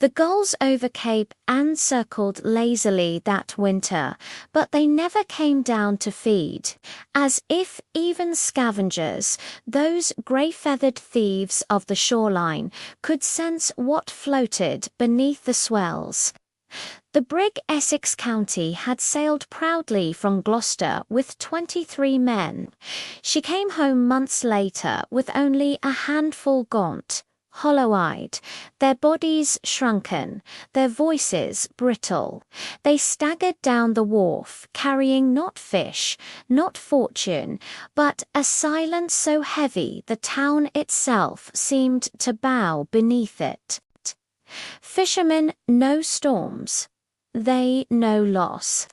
The gulls over Cape Ann circled lazily that winter, but they never came down to feed, as if even scavengers, those grey-feathered thieves of the shoreline, could sense what floated beneath the swells. The brig Essex County had sailed proudly from Gloucester with 23 men. She came home months later with only a handful gaunt, hollow-eyed, their bodies shrunken, their voices brittle. They staggered down the wharf, carrying not fish, not fortune, but a silence so heavy the town itself seemed to bow beneath it. Fishermen know storms. They know loss.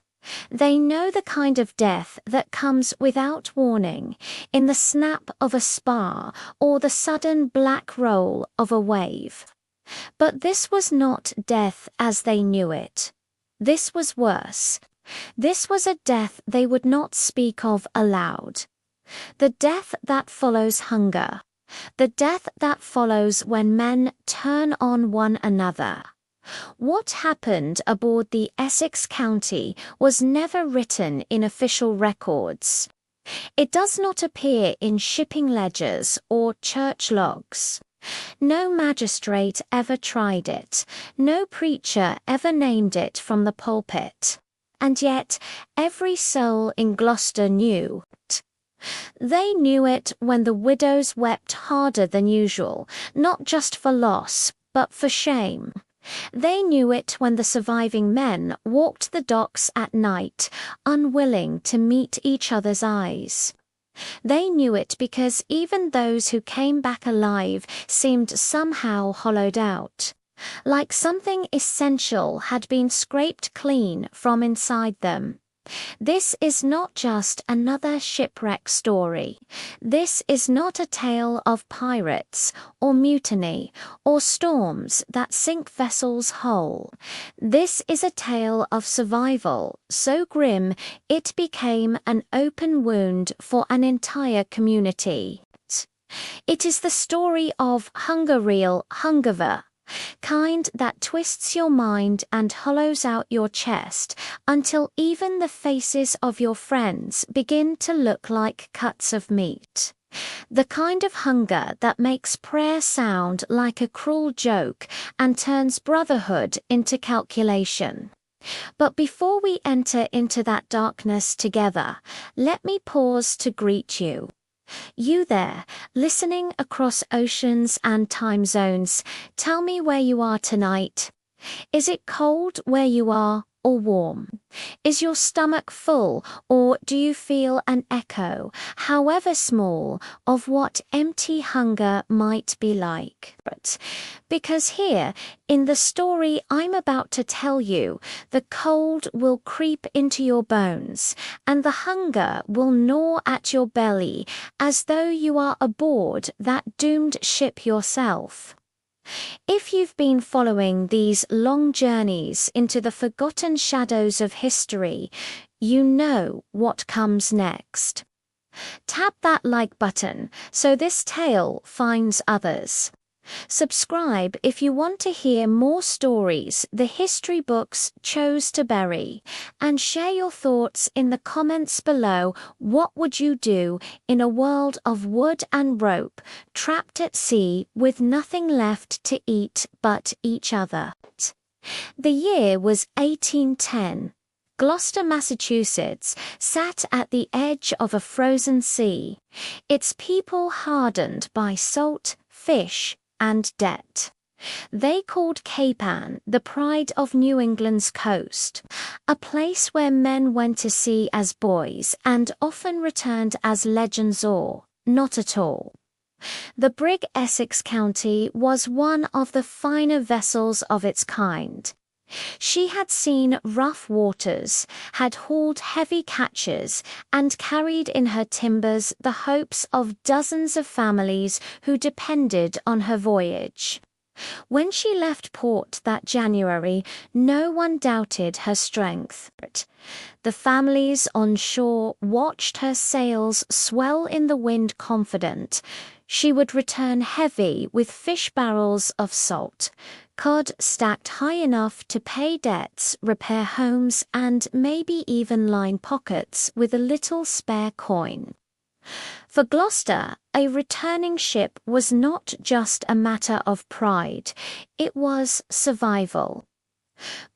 They know the kind of death that comes without warning, in the snap of a spar or the sudden black roll of a wave. But this was not death as they knew it. This was worse. This was a death they would not speak of aloud. The death that follows hunger. The death that follows when men turn on one another. What happened aboard the Essex County was never written in official records. It does not appear in shipping ledgers or church logs. No magistrate ever tried it. No preacher ever named it from the pulpit. And yet, every soul in Gloucester knew it. They knew it when the widows wept harder than usual, not just for loss, but for shame. They knew it when the surviving men walked the docks at night, unwilling to meet each other's eyes. They knew it because even those who came back alive seemed somehow hollowed out, like something essential had been scraped clean from inside them. This is not just another shipwreck story. This is not a tale of pirates, or mutiny, or storms that sink vessels whole. This is a tale of survival, so grim it became an open wound for an entire community. It is the story of hunger real hungover, kind that twists your mind and hollows out your chest until even the faces of your friends begin to look like cuts of meat. The kind of hunger that makes prayer sound like a cruel joke and turns brotherhood into calculation. But before we enter into that darkness together, let me pause to greet you. You there, listening across oceans and time zones, tell me where you are tonight. Is it cold where you are, or warm? Is your stomach full, or do you feel an echo, however small, of what empty hunger might be like? Because here, in the story I'm about to tell you, the cold will creep into your bones, and the hunger will gnaw at your belly, as though you are aboard that doomed ship yourself. If you've been following these long journeys into the forgotten shadows of history, you know what comes next. Tap that like button so this tale finds others. Subscribe if you want to hear more stories the history books chose to bury, and share your thoughts in the comments below. What would you do in a world of wood and rope, trapped at sea with nothing left to eat but each other? The year was 1810. Gloucester, Massachusetts, sat at the edge of a frozen sea, its people hardened by salt, fish, and debt. They called Cape Ann the pride of New England's coast, a place where men went to sea as boys and often returned as legends or not at all. The brig Essex County was one of the finer vessels of its kind. She had seen rough waters, had hauled heavy catches, and carried in her timbers the hopes of dozens of families who depended on her voyage. When she left port that January, no one doubted her strength. The families on shore watched her sails swell in the wind confident. She would return heavy with fish barrels of salt, cod stacked high enough to pay debts, repair homes, and maybe even line pockets with a little spare coin. For Gloucester, a returning ship was not just a matter of pride, it was survival.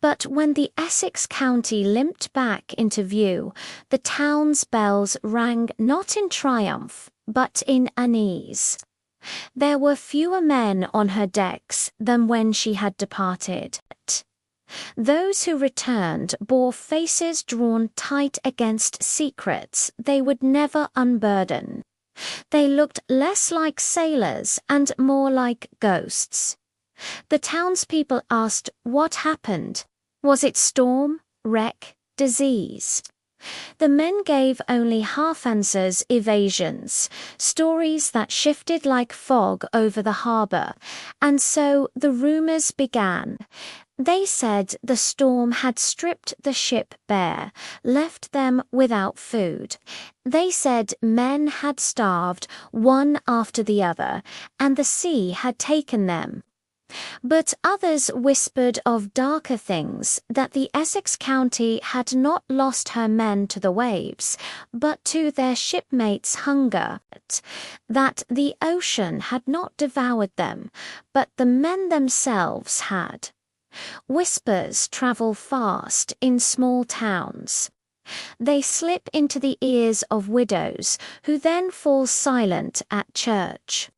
But when the Essex County limped back into view, the town's bells rang not in triumph, but in unease. There were fewer men on her decks than when she had departed. Those who returned bore faces drawn tight against secrets they would never unburden. They looked less like sailors and more like ghosts. The townspeople asked what happened. Was it storm, wreck, disease? The men gave only half-answers, evasions, stories that shifted like fog over the harbour, and so the rumours began. They said the storm had stripped the ship bare, left them without food. They said men had starved, one after the other, and the sea had taken them. But others whispered of darker things, that the Essex County had not lost her men to the waves, but to their shipmates' hunger, that the ocean had not devoured them, but the men themselves had. Whispers travel fast in small towns. They slip into the ears of widows, who then fall silent at church.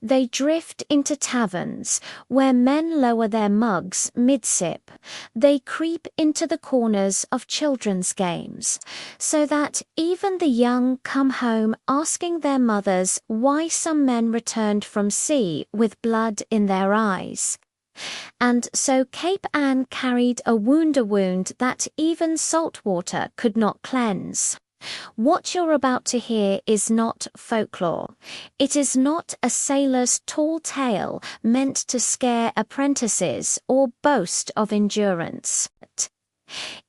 They drift into taverns, where men lower their mugs mid-sip. They creep into the corners of children's games, so that even the young come home asking their mothers why some men returned from sea with blood in their eyes. And so Cape Ann carried a wound that even salt water could not cleanse. What you're about to hear is not folklore. It is not a sailor's tall tale meant to scare apprentices or boast of endurance.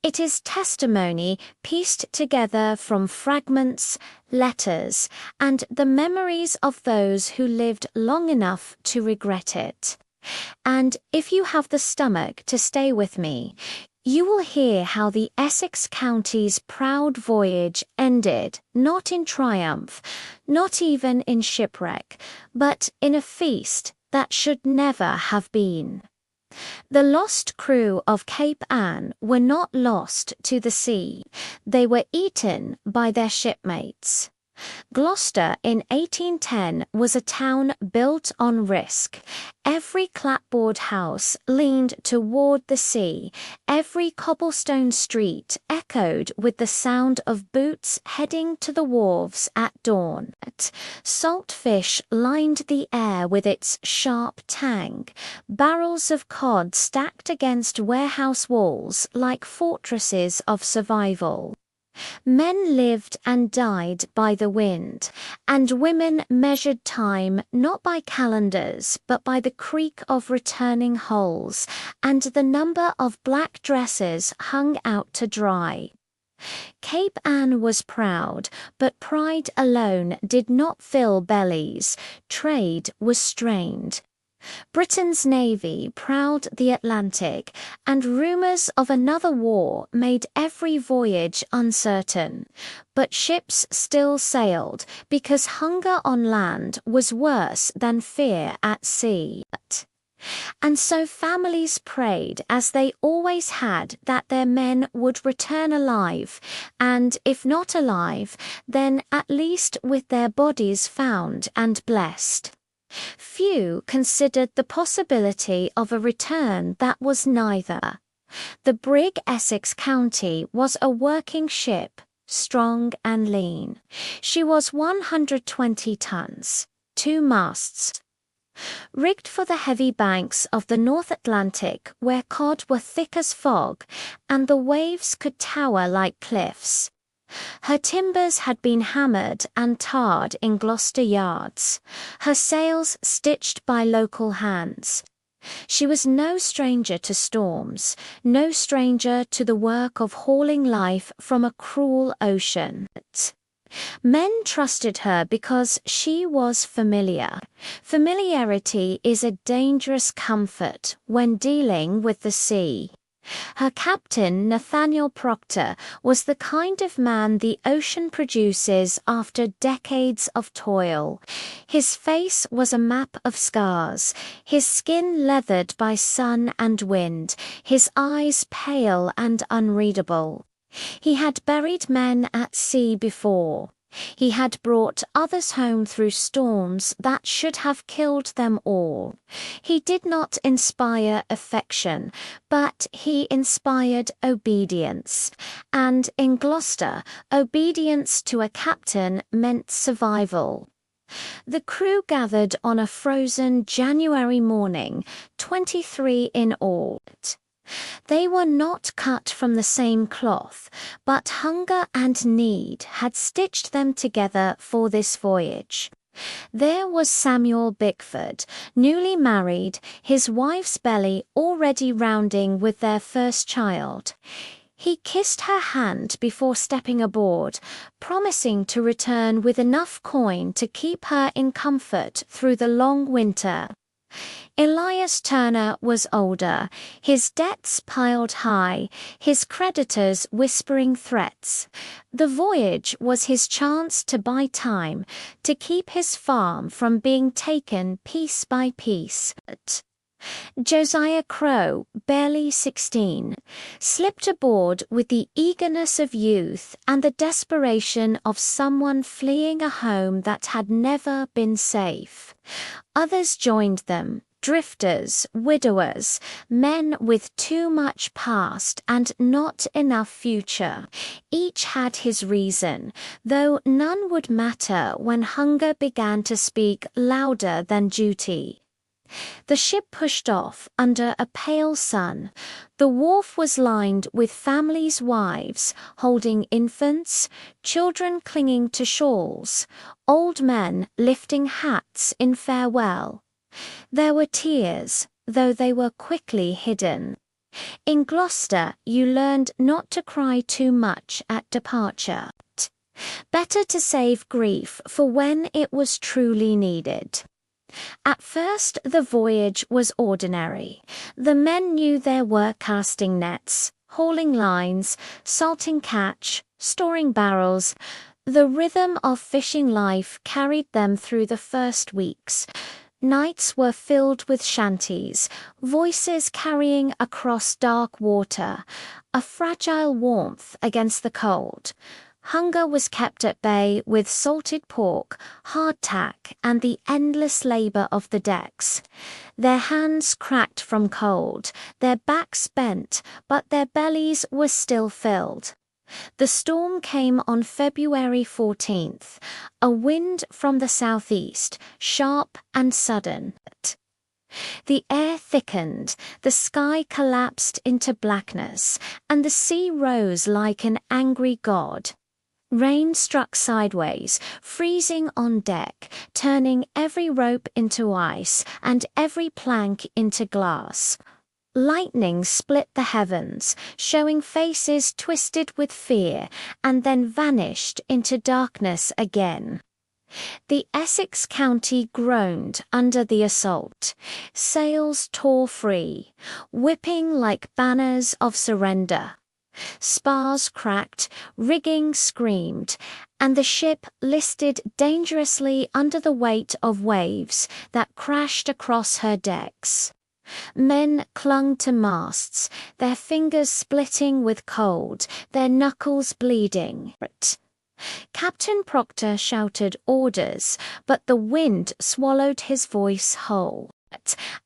It is testimony pieced together from fragments, letters, and the memories of those who lived long enough to regret it. And if you have the stomach to stay with me, you will hear how the Essex County's proud voyage ended not in triumph, not even in shipwreck, but in a feast that should never have been. The lost crew of Cape Ann were not lost to the sea, they were eaten by their shipmates. Gloucester in 1810 was a town built on risk. Every clapboard house leaned toward the sea. Every cobblestone street echoed with the sound of boots heading to the wharves at dawn. Salt fish lined the air with its sharp tang. Barrels of cod stacked against warehouse walls like fortresses of survival. Men lived and died by the wind, and women measured time not by calendars but by the creak of returning hulls and the number of black dresses hung out to dry. Cape Ann was proud, but pride alone did not fill bellies. Trade was strained. Britain's navy prowled the Atlantic, and rumours of another war made every voyage uncertain. But ships still sailed, because hunger on land was worse than fear at sea. And so families prayed, as they always had, that their men would return alive, and if not alive, then at least with their bodies found and blessed. Few considered the possibility of a return that was neither. The brig Essex County was a working ship, strong and lean. She was 120 tons, 2 masts. Rigged for the heavy banks of the North Atlantic, where cod were thick as fog, and the waves could tower like cliffs. Her timbers had been hammered and tarred in Gloucester yards, her sails stitched by local hands. She was no stranger to storms, no stranger to the work of hauling life from a cruel ocean. Men trusted her because she was familiar. Familiarity is a dangerous comfort when dealing with the sea. Her captain, Nathaniel Proctor, was the kind of man the ocean produces after decades of toil. His face was a map of scars, his skin leathered by sun and wind, his eyes pale and unreadable. He had buried men at sea before. He had brought others home through storms that should have killed them all. He did not inspire affection, but he inspired obedience. And in Gloucester, obedience to a captain meant survival. The crew gathered on a frozen January morning, 23 in all. They were not cut from the same cloth, but hunger and need had stitched them together for this voyage. There was Samuel Bickford, newly married, his wife's belly already rounding with their first child. He kissed her hand before stepping aboard, promising to return with enough coin to keep her in comfort through the long winter. Elias Turner was older, his debts piled high, his creditors whispering threats. The voyage was his chance to buy time, to keep his farm from being taken piece by piece. Josiah Crowe, barely 16, slipped aboard with the eagerness of youth and the desperation of someone fleeing a home that had never been safe. Others joined them, drifters, widowers, men with too much past and not enough future. Each had his reason, though none would matter when hunger began to speak louder than duty. The ship pushed off under a pale sun. The wharf was lined with families' wives holding infants, children clinging to shawls, old men lifting hats in farewell. There were tears, though they were quickly hidden. In Gloucester, you learned not to cry too much at departure. Better to save grief for when it was truly needed. At first the voyage was ordinary. The men knew their work, casting nets, hauling lines, salting catch, storing barrels. The rhythm of fishing life carried them through the first weeks. Nights were filled with shanties, voices carrying across dark water, a fragile warmth against the cold. Hunger was kept at bay with salted pork, hardtack, and the endless labor of the decks. Their hands cracked from cold, their backs bent, but their bellies were still filled. The storm came on February 14th, a wind from the southeast, sharp and sudden. The air thickened, the sky collapsed into blackness, and the sea rose like an angry god. Rain struck sideways, freezing on deck, turning every rope into ice and every plank into glass. Lightning split the heavens, showing faces twisted with fear, and then vanished into darkness again. The Essex County groaned under the assault. Sails tore free, whipping like banners of surrender. Spars cracked, rigging screamed, and the ship listed dangerously under the weight of waves that crashed across her decks. Men clung to masts, their fingers splitting with cold, their knuckles bleeding. Captain Proctor shouted orders, but the wind swallowed his voice whole.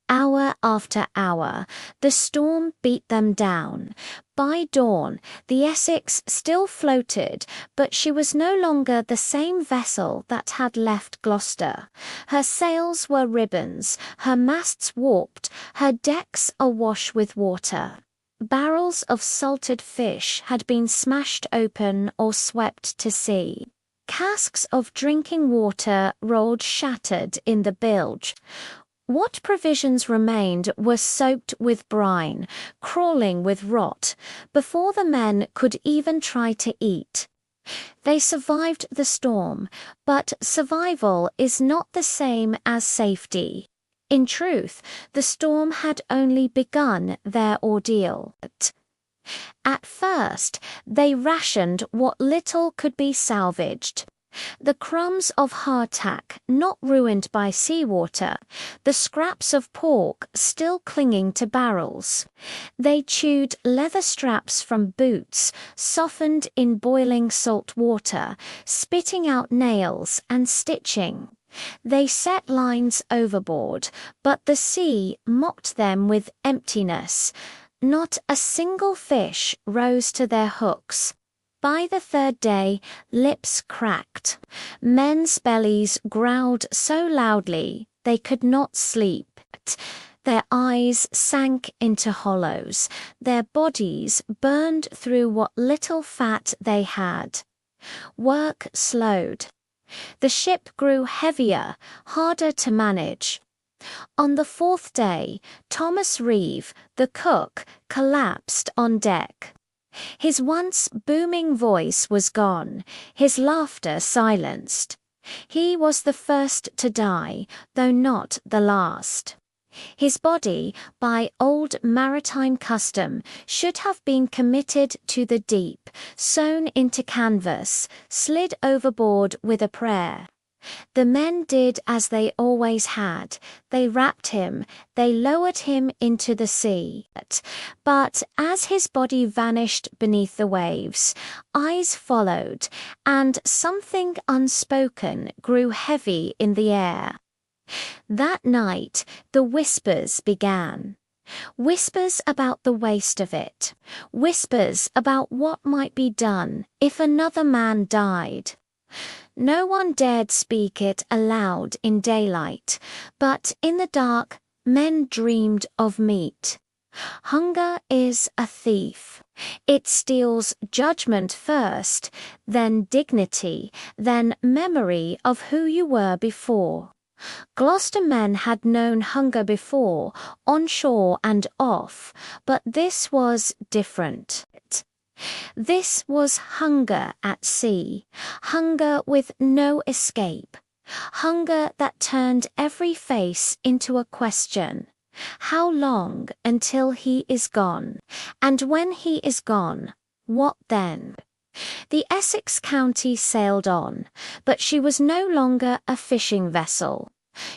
Hour after hour, the storm beat them down. By dawn, the Essex still floated, but she was no longer the same vessel that had left Gloucester. Her sails were ribbons, her masts warped, her decks awash with water. Barrels of salted fish had been smashed open or swept to sea. Casks of drinking water rolled shattered in the bilge. What provisions remained were soaked with brine, crawling with rot, before the men could even try to eat. They survived the storm, but survival is not the same as safety. In truth, the storm had only begun their ordeal. At first, they rationed what little could be salvaged. The crumbs of hardtack not ruined by seawater, the scraps of pork still clinging to barrels. They chewed leather straps from boots, softened in boiling salt water, spitting out nails and stitching. They set lines overboard, but the sea mocked them with emptiness. Not a single fish rose to their hooks. By the third day, lips cracked. Men's bellies growled so loudly they could not sleep. Their eyes sank into hollows. Their bodies burned through what little fat they had. Work slowed. The ship grew heavier, harder to manage. On the fourth day, Thomas Reeve, the cook, collapsed on deck. His once booming voice was gone, his laughter silenced. He was the first to die, though not the last. His body, by old maritime custom, should have been committed to the deep, sewn into canvas, slid overboard with a prayer. The men did as they always had. They wrapped him, they lowered him into the sea. But as his body vanished beneath the waves, eyes followed, and something unspoken grew heavy in the air. That night, the whispers began. Whispers about the waste of it. Whispers about what might be done if another man died. No one dared speak it aloud in daylight, but in the dark, men dreamed of meat. Hunger is a thief. It steals judgment first, then dignity, then memory of who you were before. Gloucester men had known hunger before, on shore and off, but this was different. This was hunger at sea, hunger with no escape, hunger that turned every face into a question. How long until he is gone? And when he is gone, what then? The Essex County sailed on, but she was no longer a fishing vessel.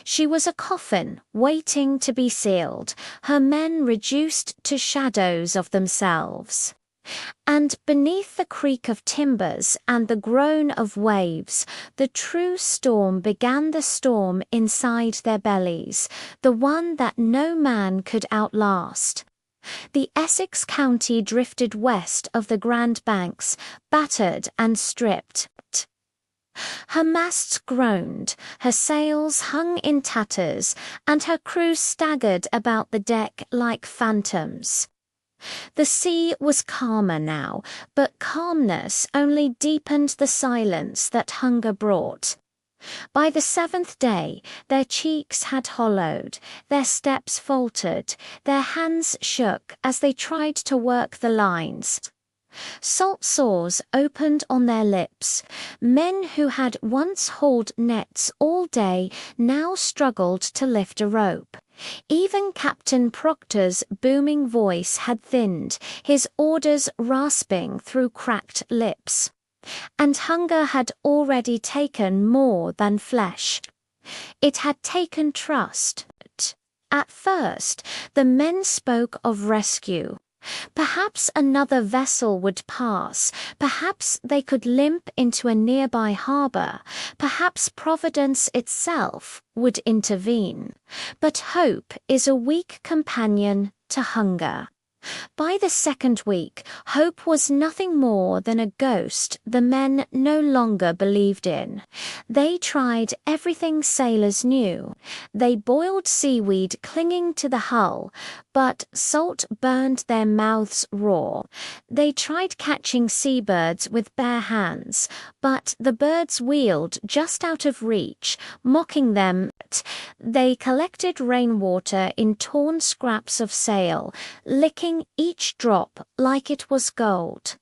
She was a coffin waiting to be sealed, her men reduced to shadows of themselves. And beneath the creak of timbers and the groan of waves, the true storm began, the storm inside their bellies, the one that no man could outlast. The Essex County drifted west of the Grand Banks, battered and stripped. Her masts groaned, her sails hung in tatters, and her crew staggered about the deck like phantoms. The sea was calmer now, but calmness only deepened the silence that hunger brought. By the seventh day, their cheeks had hollowed, their steps faltered, their hands shook as they tried to work the lines. Salt sores opened on their lips. Men who had once hauled nets all day now struggled to lift a rope. Even Captain Proctor's booming voice had thinned, his orders rasping through cracked lips. And hunger had already taken more than flesh. It had taken trust. At first, the men spoke of rescue. Perhaps another vessel would pass, perhaps they could limp into a nearby harbour, perhaps Providence itself would intervene. But hope is a weak companion to hunger. By the second week, hope was nothing more than a ghost the men no longer believed in. They tried everything sailors knew. They boiled seaweed clinging to the hull, but salt burned their mouths raw. They tried catching seabirds with bare hands, but the birds wheeled just out of reach, mocking them. They collected rainwater in torn scraps of sail, licking each drop like it was gold.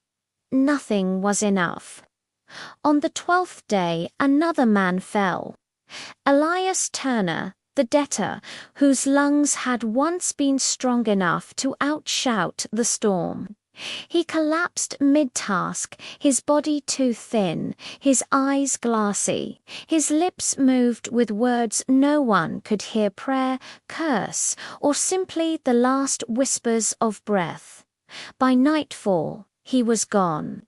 Nothing was enough. On the 12th day another man fell. Elias Turner, the debtor, whose lungs had once been strong enough to outshout the storm. He collapsed mid-task, his body too thin, his eyes glassy, his lips moved with words no one could hear, prayer, curse, or simply the last whispers of breath. By nightfall, he was gone.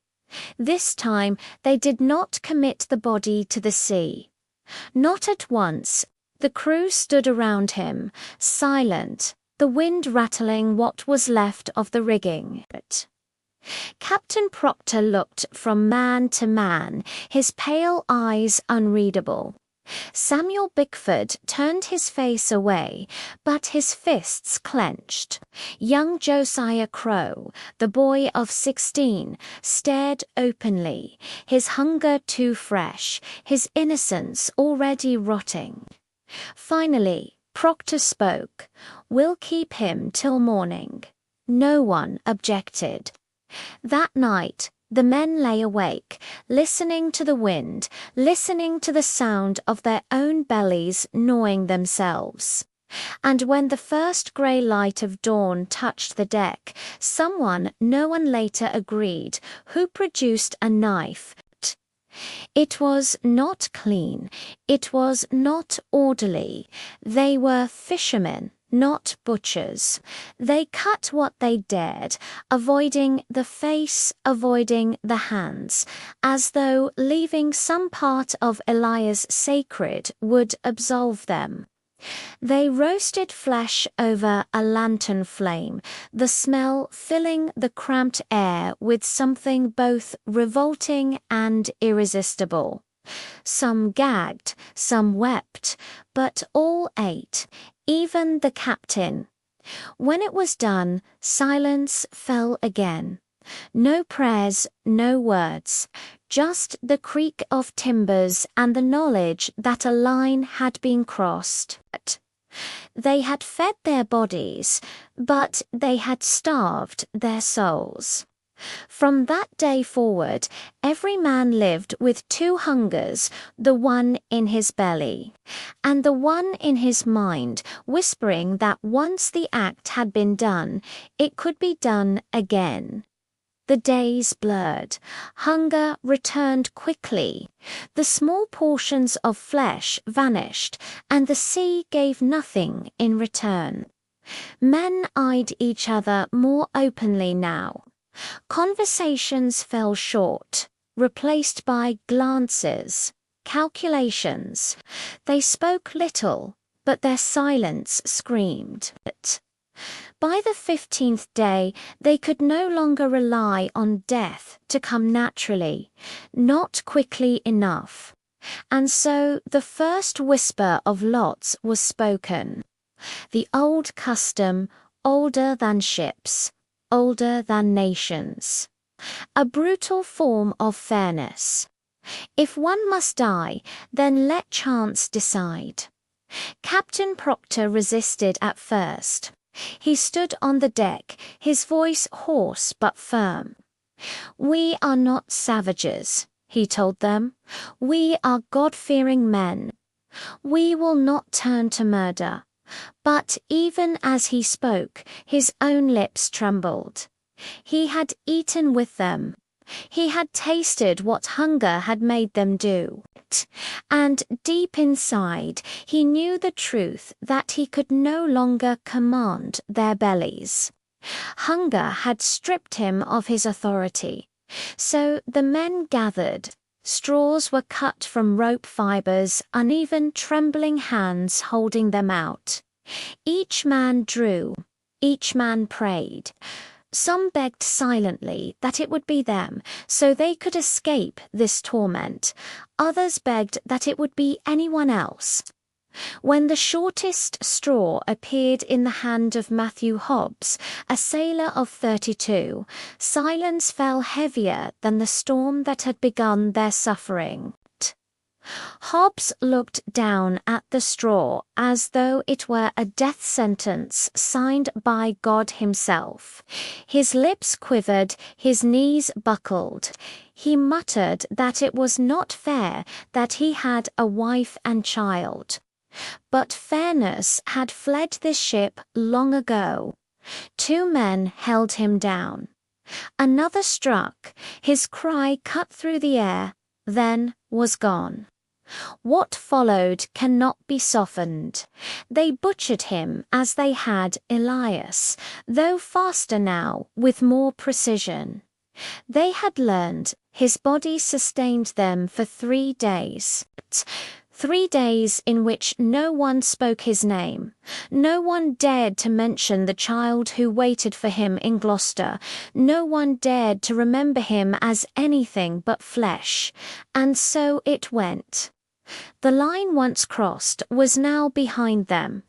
This time they did not commit the body to the sea. Not at once. The crew stood around him, silent, the wind rattling what was left of the rigging. Captain Proctor looked from man to man, his pale eyes unreadable. Samuel Bickford turned his face away, but his fists clenched. Young Josiah Crow, the boy of 16, stared openly, his hunger too fresh, his innocence already rotting. Finally, Proctor spoke. "We'll keep him till morning." No one objected. That night, the men lay awake, listening to the wind, listening to the sound of their own bellies gnawing themselves. And when the first grey light of dawn touched the deck, someone, no one later agreed, who produced a knife. It was not clean, it was not orderly. They were fishermen, not butchers. They cut what they dared, avoiding the face, avoiding the hands, as though leaving some part of Elias sacred would absolve them. They roasted flesh over a lantern flame, the smell filling the cramped air with something both revolting and irresistible. Some gagged, some wept, but all ate, even the captain. When it was done, silence fell again. No prayers, no words, just the creak of timbers and the knowledge that a line had been crossed. They had fed their bodies, but they had starved their souls. From that day forward, every man lived with two hungers, the one in his belly, and the one in his mind, whispering that once the act had been done, it could be done again. The days blurred. Hunger returned quickly. The small portions of flesh vanished, and the sea gave nothing in return. Men eyed each other more openly now. Conversations fell short, replaced by glances, calculations. They spoke little, but their silence screamed. By the 15th day, they could no longer rely on death to come naturally, not quickly enough. And so the first whisper of lots was spoken. The old custom, older than ships, older than nations. A brutal form of fairness. If one must die, then let chance decide. Captain Proctor resisted at first. He stood on the deck, his voice hoarse but firm. "We are not savages," he told them. "We are God-fearing men. We will not turn to murder." But even as he spoke, his own lips trembled. He had eaten with them. He had tasted what hunger had made them do. And deep inside, he knew the truth that he could no longer command their bellies. Hunger had stripped him of his authority. So the men gathered. Straws were cut from rope fibers, uneven, trembling hands holding them out. Each man drew. Each man prayed. Some begged silently that it would be them, so they could escape this torment. Others begged that it would be anyone else. When the shortest straw appeared in the hand of Matthew Hobbs, a sailor of 32, silence fell heavier than the storm that had begun their suffering. Hobbs looked down at the straw as though it were a death sentence signed by God himself. His lips quivered, his knees buckled. He muttered that it was not fair that he had a wife and child. But fairness had fled this ship long ago. 2 men held him down. Another struck, his cry cut through the air, then was gone. What followed cannot be softened. They butchered him as they had Elias, though faster now, with more precision. They had learned his body sustained them for 3 days. 3 days in which no one spoke his name. No one dared to mention the child who waited for him in Gloucester. No one dared to remember him as anything but flesh. And so it went. The line once crossed was now behind them.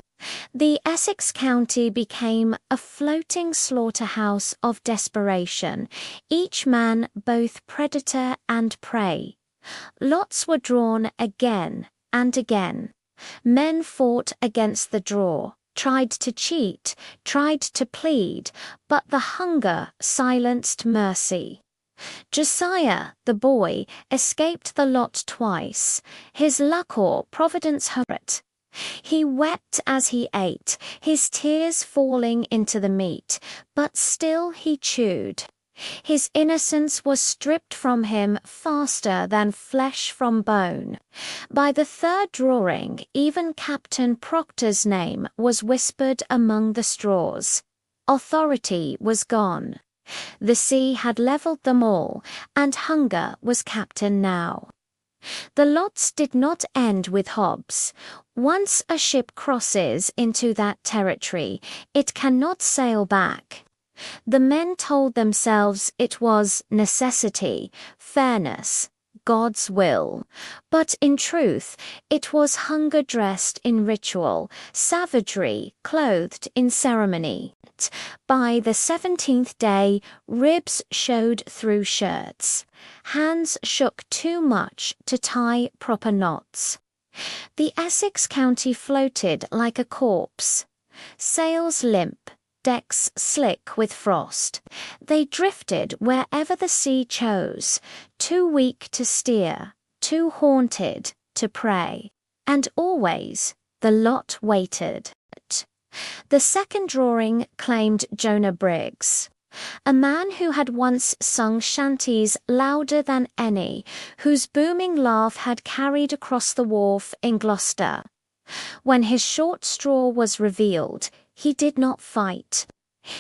The Essex County became a floating slaughterhouse of desperation, each man both predator and prey. Lots were drawn again and again. Men fought against the draw, tried to cheat, tried to plead, but the hunger silenced mercy. Josiah, the boy, escaped the lot twice. His luck or Providence hurt. He wept as he ate, his tears falling into the meat, but still he chewed. His innocence was stripped from him faster than flesh from bone. By the 3rd drawing, even Captain Proctor's name was whispered among the straws. Authority was gone. The sea had levelled them all, and hunger was captain now. The lots did not end with Hobbs. Once a ship crosses into that territory, it cannot sail back. The men told themselves it was necessity, fairness, God's will. But in truth, it was hunger dressed in ritual, savagery clothed in ceremony. By the 17th day, ribs showed through shirts. Hands shook too much to tie proper knots. The Essex County floated like a corpse. Sails limp, decks slick with frost. They drifted wherever the sea chose, too weak to steer, too haunted to pray. And always the lot waited. The 2nd drawing claimed Jonah Briggs, a man who had once sung shanties louder than any, whose booming laugh had carried across the wharf in Gloucester. When his short straw was revealed, he did not fight.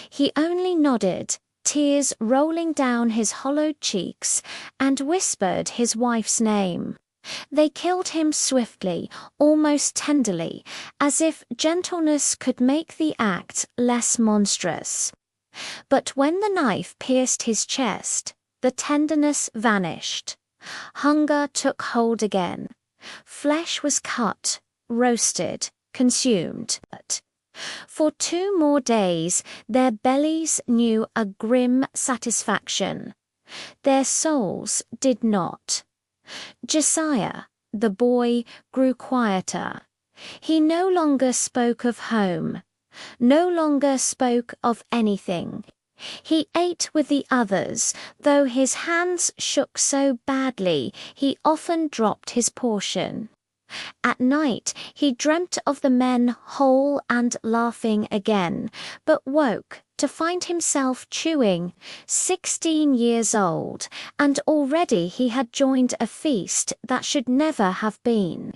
He only nodded, tears rolling down his hollowed cheeks, and whispered his wife's name. They killed him swiftly, almost tenderly, as if gentleness could make the act less monstrous. But when the knife pierced his chest, the tenderness vanished. Hunger took hold again. Flesh was cut, roasted, consumed. For 2 more days, their bellies knew a grim satisfaction. Their souls did not. Josiah, the boy, grew quieter. He no longer spoke of home, no longer spoke of anything. He ate with the others, though his hands shook so badly he often dropped his portion. At night he dreamt of the men whole and laughing again, but woke to find himself chewing, 16 years old, and already he had joined a feast that should never have been.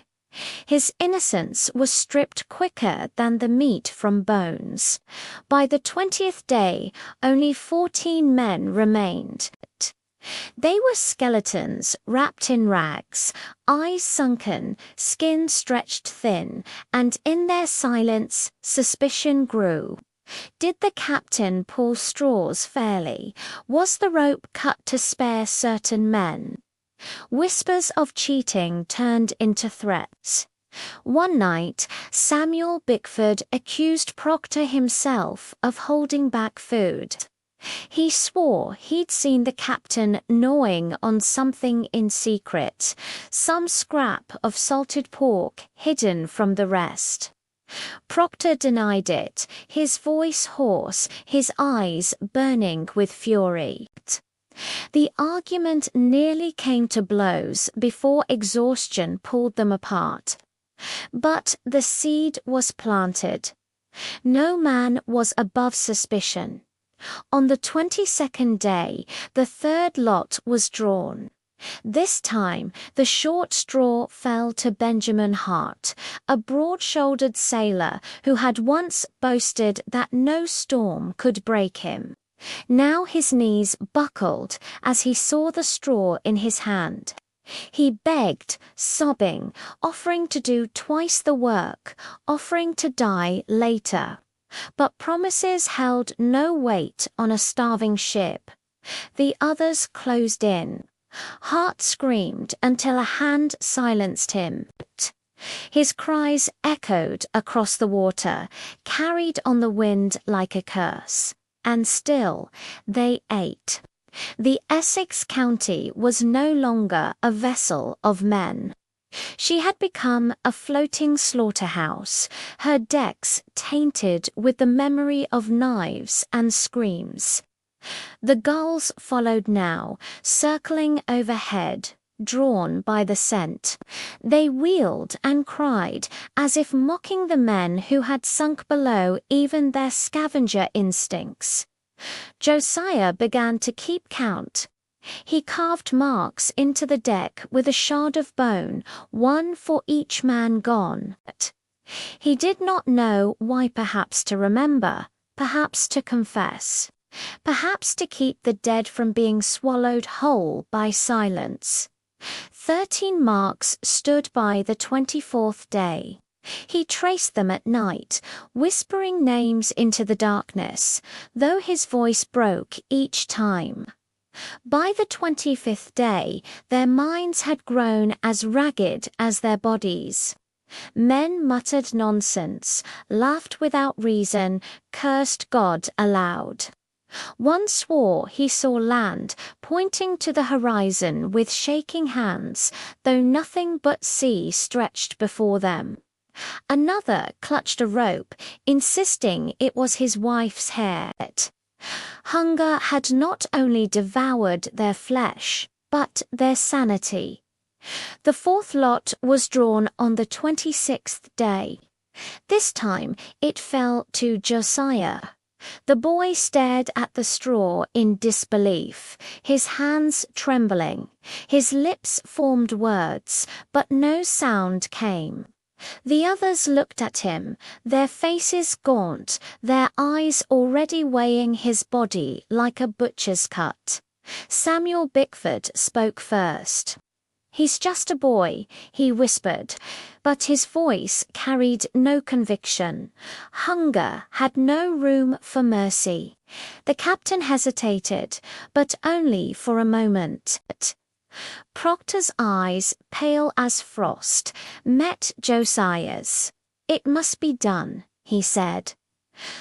His innocence was stripped quicker than the meat from bones. By the 20th day, only 14 men remained. They were skeletons wrapped in rags, eyes sunken, skin stretched thin, and in their silence suspicion grew. Did the captain pull straws fairly? Was the rope cut to spare certain men? Whispers of cheating turned into threats. One night, Samuel Bickford accused Proctor himself of holding back food. He swore he'd seen the captain gnawing on something in secret, some scrap of salted pork hidden from the rest. Proctor denied it, his voice hoarse, his eyes burning with fury. The argument nearly came to blows before exhaustion pulled them apart. But the seed was planted. No man was above suspicion. On the 22nd day, the third lot was drawn. This time, the short straw fell to Benjamin Hart, a broad-shouldered sailor who had once boasted that no storm could break him. Now his knees buckled as he saw the straw in his hand. He begged, sobbing, offering to do twice the work, offering to die later. But promises held no weight on a starving ship. The others closed in. Hart screamed until a hand silenced him. His cries echoed across the water, carried on the wind like a curse. And still, they ate. The Essex County was no longer a vessel of men. She had become a floating slaughterhouse, her decks tainted with the memory of knives and screams. The gulls followed now, circling overhead, drawn by the scent. They wheeled and cried, as if mocking the men who had sunk below even their scavenger instincts. Josiah began to keep count. He carved marks into the deck with a shard of bone, one for each man gone. He did not know why, perhaps to remember, perhaps to confess, perhaps to keep the dead from being swallowed whole by silence. 13 marks stood by the 24th day. He traced them at night, whispering names into the darkness, though his voice broke each time. By the 25th day, their minds had grown as ragged as their bodies. Men muttered nonsense, laughed without reason, cursed God aloud. One swore he saw land, pointing to the horizon with shaking hands, though nothing but sea stretched before them. Another clutched a rope, insisting it was his wife's hair. Hunger had not only devoured their flesh, but their sanity. The fourth lot was drawn on the 26th day. This time it fell to Josiah. The boy stared at the straw in disbelief, his hands trembling. His lips formed words, but no sound came. The others looked at him, their faces gaunt, their eyes already weighing his body like a butcher's cut. Samuel Bickford spoke first. "He's just a boy," he whispered, but his voice carried no conviction. Hunger had no room for mercy. The captain hesitated, but only for a moment. Proctor's eyes, pale as frost, met Josiah's. "It must be done," he said.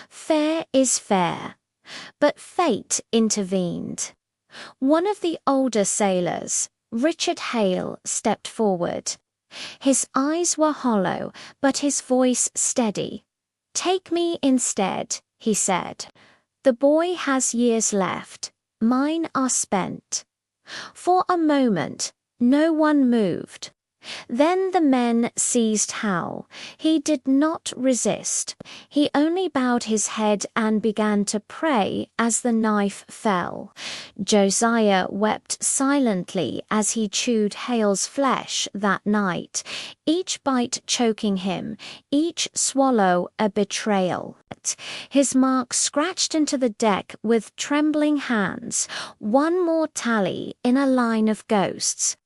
"Fair is fair." But fate intervened. One of the older sailors, Richard Hale, stepped forward. His eyes were hollow, but his voice steady. "Take me instead," he said. "The boy has years left. Mine are spent." For a moment, no one moved. Then the men seized Hal. He did not resist. He only bowed his head and began to pray as the knife fell. Josiah wept silently as he chewed Hale's flesh that night, each bite choking him, each swallow a betrayal. His mark scratched into the deck with trembling hands, one more tally in a line of ghosts.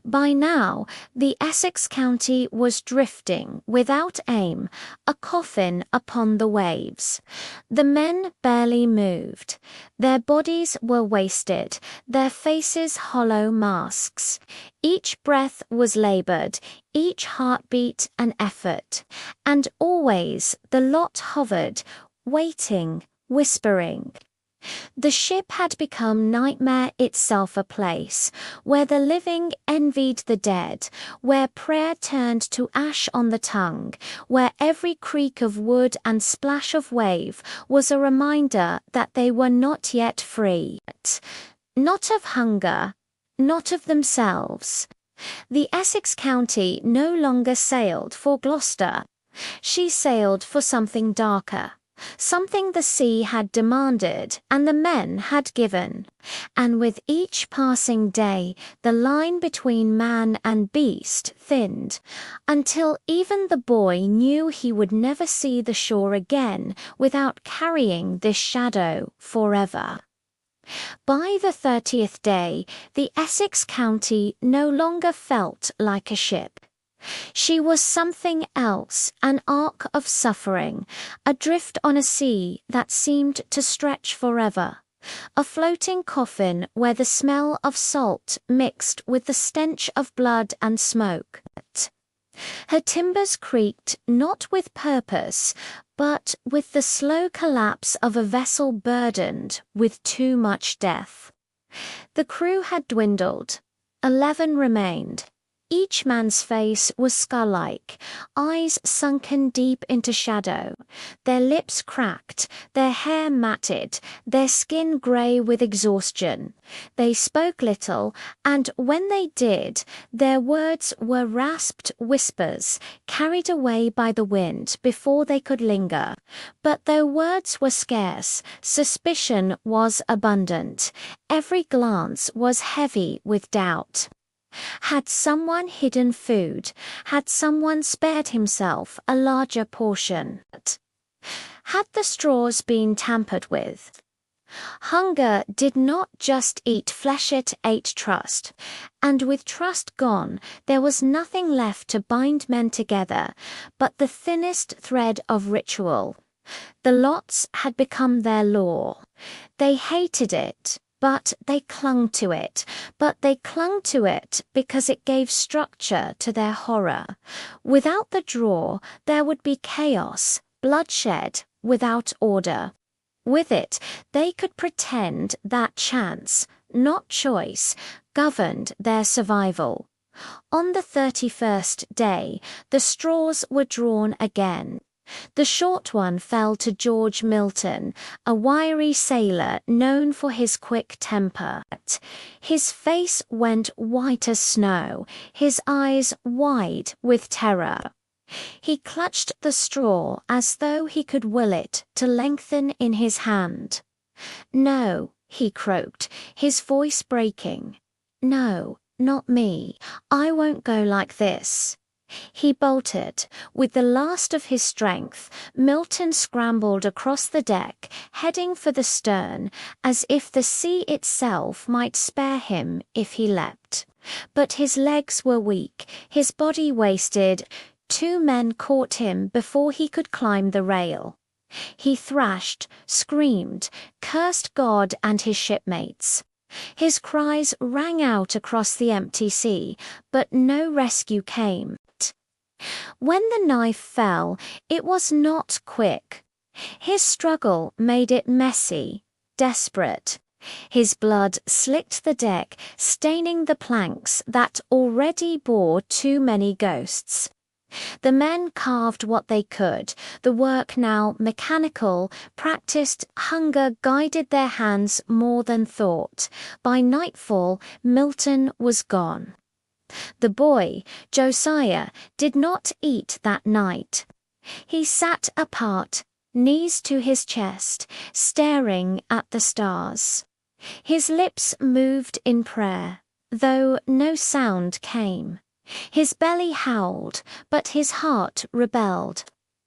By now, the Essex County was drifting without aim, a coffin upon the waves. The men barely moved. Their bodies were wasted, their faces hollow masks. Each breath was labored, each heartbeat an effort. And always the lot hovered, waiting, whispering. The ship had become nightmare itself, a place where the living envied the dead, where prayer turned to ash on the tongue, where every creak of wood and splash of wave was a reminder that they were not yet free. Not of hunger, not of themselves. The Essex County no longer sailed for Gloucester. She sailed for something darker. Something the sea had demanded and the men had given, and with each passing day the line between man and beast thinned, until even the boy knew he would never see the shore again without carrying this shadow forever. By the 30th day, the Essex County no longer felt like a ship. She was something else, an ark of suffering, adrift on a sea that seemed to stretch forever, a floating coffin where the smell of salt mixed with the stench of blood and smoke. Her timbers creaked not with purpose, but with the slow collapse of a vessel burdened with too much death. The crew had dwindled. 11 remained. Each man's face was skull-like, eyes sunken deep into shadow, their lips cracked, their hair matted, their skin grey with exhaustion. They spoke little, and when they did, their words were rasped whispers, carried away by the wind before they could linger. But though words were scarce, suspicion was abundant. Every glance was heavy with doubt. Had someone hidden food? Had someone spared himself a larger portion? Had the straws been tampered with? Hunger did not just eat flesh, it ate trust. And with trust gone, there was nothing left to bind men together but the thinnest thread of ritual. The lots had become their law. They hated it. But they clung to it. But they clung to it because it gave structure to their horror. Without the draw, there would be chaos, bloodshed, without order. With it, they could pretend that chance, not choice, governed their survival. On the 31st day, the straws were drawn again. The short one fell to George Milton, a wiry sailor known for his quick temper. His face went white as snow, his eyes wide with terror. He clutched the straw as though he could will it to lengthen in his hand. "No," he croaked, his voice breaking. "No, not me. I won't go like this." He bolted. With the last of his strength, Milton scrambled across the deck, heading for the stern, as if the sea itself might spare him if he leapt. But his legs were weak, his body wasted. 2 men caught him before he could climb the rail. He thrashed, screamed, cursed God and his shipmates. His cries rang out across the empty sea, but no rescue came. When the knife fell, it was not quick. His struggle made it messy, desperate. His blood slicked the deck, staining the planks that already bore too many ghosts. The men carved what they could, the work now mechanical, practiced. Hunger guided their hands more than thought. By nightfall, Milton was gone. The boy, Josiah, did not eat that night. He sat apart, knees to his chest, staring at the stars. His lips moved in prayer, though no sound came. His belly howled, but his heart rebelled.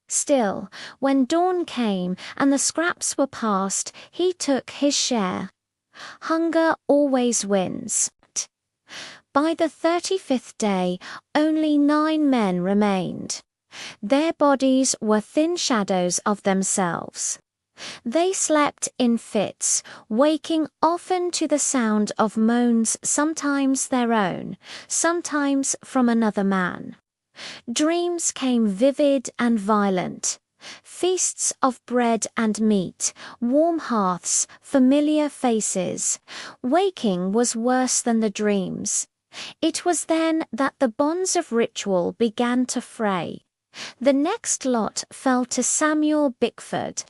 Still, when dawn came and the scraps were passed, he took his share. Hunger always wins. By the 35th day, only 9 men remained. Their bodies were thin shadows of themselves. They slept in fits, waking often to the sound of moans, sometimes their own, sometimes from another man. Dreams came vivid and violent. Feasts of bread and meat, warm hearths, familiar faces. Waking was worse than the dreams. It was then that the bonds of ritual began to fray. The next lot fell to Samuel Bickford.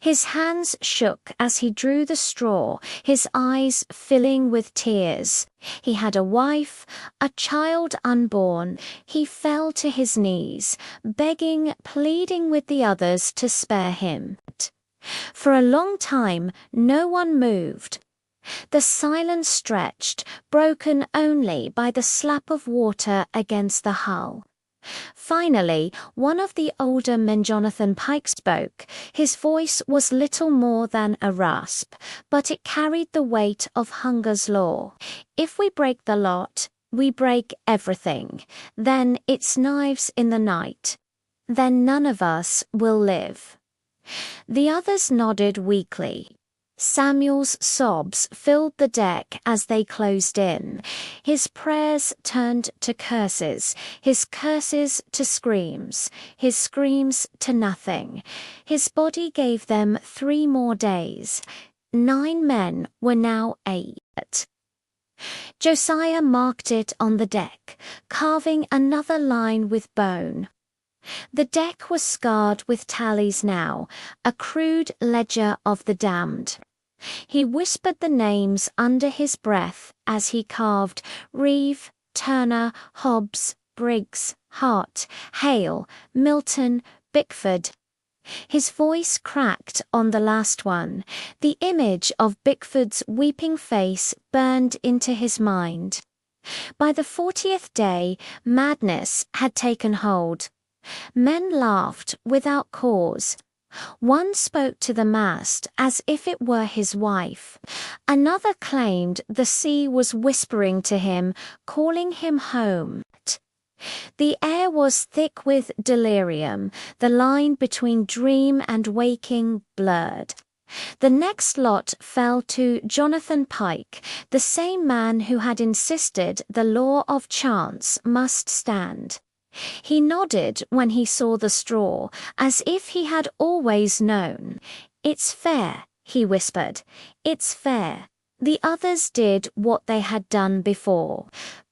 His hands shook as he drew the straw, his eyes filling with tears. He had a wife, a child unborn. He fell to his knees, begging, pleading with the others to spare him. For a long time, no one moved. The silence stretched, broken only by the slap of water against the hull. Finally, one of the older men, Jonathan Pike, spoke. His voice was little more than a rasp, but it carried the weight of hunger's law. If we break the lot, we break everything. Then it's knives in the night. Then none of us will live. The others nodded weakly. Samuel's sobs filled the deck as they closed in. His prayers turned to curses, his curses to screams, his screams to nothing. His body gave them 3 more days. 9 men were now 8. Josiah marked it on the deck, carving another line with bone. The deck was scarred with tallies now, a crude ledger of the damned. He whispered the names under his breath as he carved Reeve, Turner, Hobbs, Briggs, Hart, Hale, Milton, Bickford. His voice cracked on the last one. The image of Bickford's weeping face burned into his mind. By the 40th day, madness had taken hold. Men laughed without cause. One spoke to the mast as if it were his wife. Another claimed the sea was whispering to him, calling him home. The air was thick with delirium, the line between dream and waking blurred. The next lot fell to Jonathan Pike, the same man who had insisted the law of chance must stand. He nodded when he saw the straw, as if he had always known. "It's fair," he whispered. "It's fair." The others did what they had done before.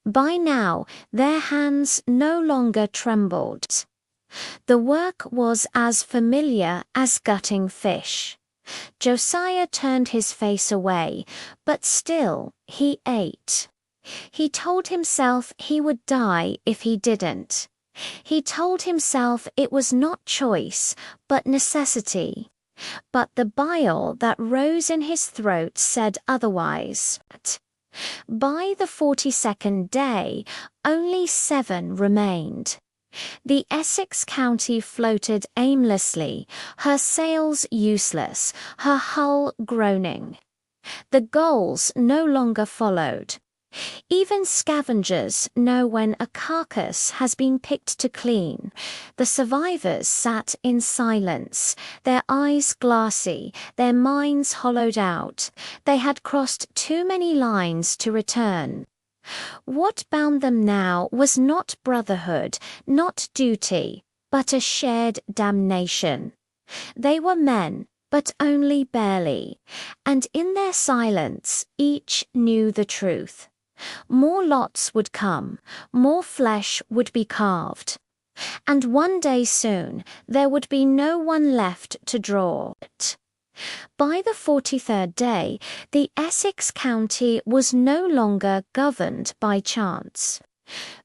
By now, their hands no longer trembled. The work was as familiar as gutting fish. Josiah turned his face away, but still he ate. He told himself he would die if he didn't. He told himself it was not choice, but necessity. But the bile that rose in his throat said otherwise. By the 42nd day, only 7 remained. The Essex County floated aimlessly, her sails useless, her hull groaning. The gulls no longer followed. Even scavengers know when a carcass has been picked to clean. The survivors sat in silence, their eyes glassy, their minds hollowed out. They had crossed too many lines to return. What bound them now was not brotherhood, not duty, but a shared damnation. They were men, but only barely, and in their silence each knew the truth. More lots would come, more flesh would be carved. And one day soon there would be no one left to draw it. By the 43rd day, the Essex County was no longer governed by chance.